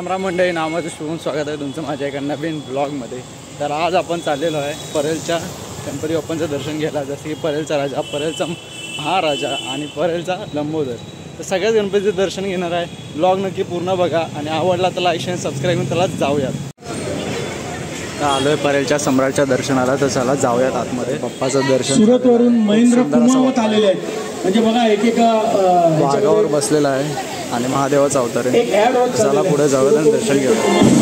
राम राम मंडळी, नावाचं शुभ स्वागत आहे तुमचं माझ्या एका नवीन ब्लॉगमध्ये। तर आज आपण चाललेलो आहे परेलच्या गणपती बाप्पांचं दर्शन घ्यायला, जसं की परेलचा राजा, परेलचा महाराजा आणि परेलचा लंबोदर। तर सगळ्याच गणपतीचं दर्शन घेणार आहे। ब्लॉग नक्की पूर्ण बघा आणि आवडला तर लाईक शेअर सबस्क्राईब करून त्याला जाऊयात। तर आलोय परेलच्या सम्राटच्या दर्शनाला, तर चला जाऊयात आतमध्ये। बाप्पाचं दर्शन सुरतवरून महेंद्र कुमावत आलेले आहेत, म्हणजे बघा एक वाघावर बसलेला आहे आणि महादेवाचा अवतार आहे। चला पुढे जाऊयात आणि दर्शन घेऊया।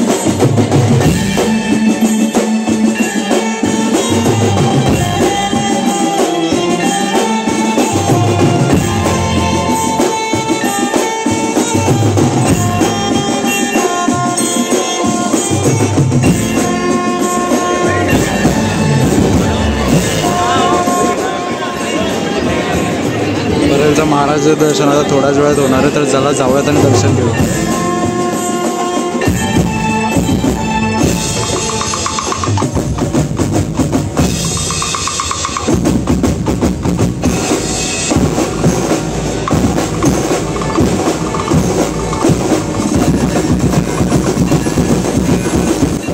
परेलचा महाराजाचं दर्शन आता थोड्याच वेळात होणार आहे, तर चला जाऊयात आणि दर्शन घेऊ।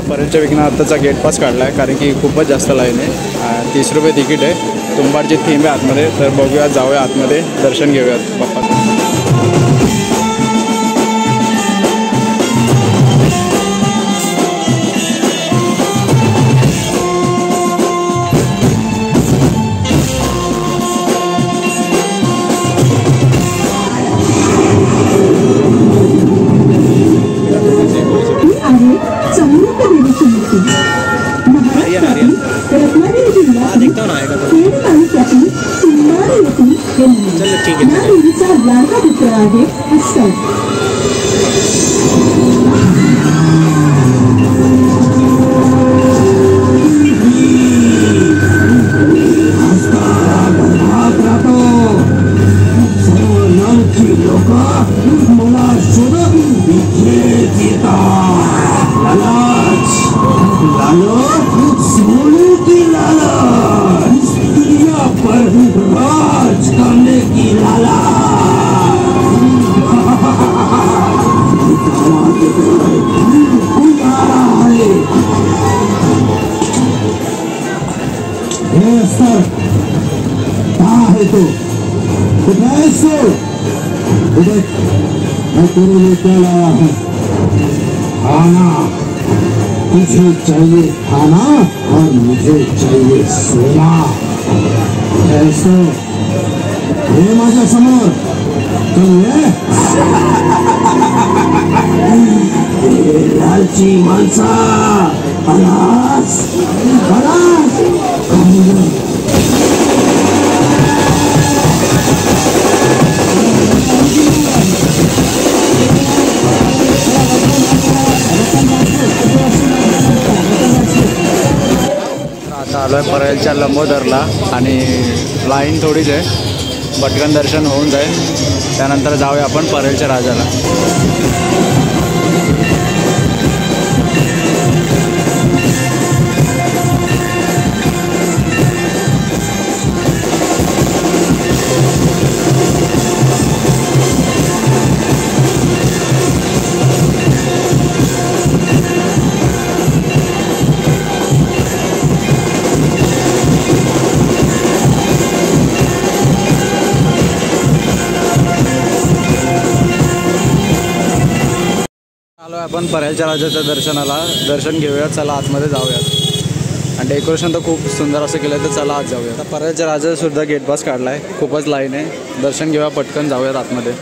परेलच्या विघ्नहर्त्याचा गेट पास काढला आहे, कारण की खूपच जास्त लाईन आहे। 30 रुपये तिकीट आहे। तुंबाडची थीम आहे आतमध्ये, तर बघूया, जाऊया आतमध्ये, दर्शन घेऊयात बाप्पाचं। तुझे चाहिए खाना और मुझे चाहिए सोना। ऐसो हे माझ्या समोर लालची माणसा, आलास आलास। आता आलो आहे परेलच्या लंबोदरला आणि लाईन थोडीच आहे, पटकन दर्शन होऊन जाईल। त्यानंतर जाऊया आपण परेलच्या राजाला। आलो आपण परेलच्या राजाच्या दर्शनाला, दर्शन घेऊया, चला आतमध्ये जाऊयात। आणि डेकोरेशन तर खूप सुंदर असं केलं, तर चला आज जाऊया। आता परेलच्या राजाचा सुद्धा गेट पास काढला आहे, खूपच लाईन आहे, दर्शन घेऊया, पटकन जाऊयात आतमध्ये।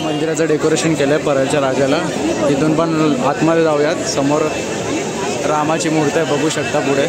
मंदिराचं डेकोरेशन केलं आहे परेलच्या राजाला, तिथून पण आतमध्ये जाऊयात। समोर रामाची मूर्ती आहे, बघू शकता पुढे।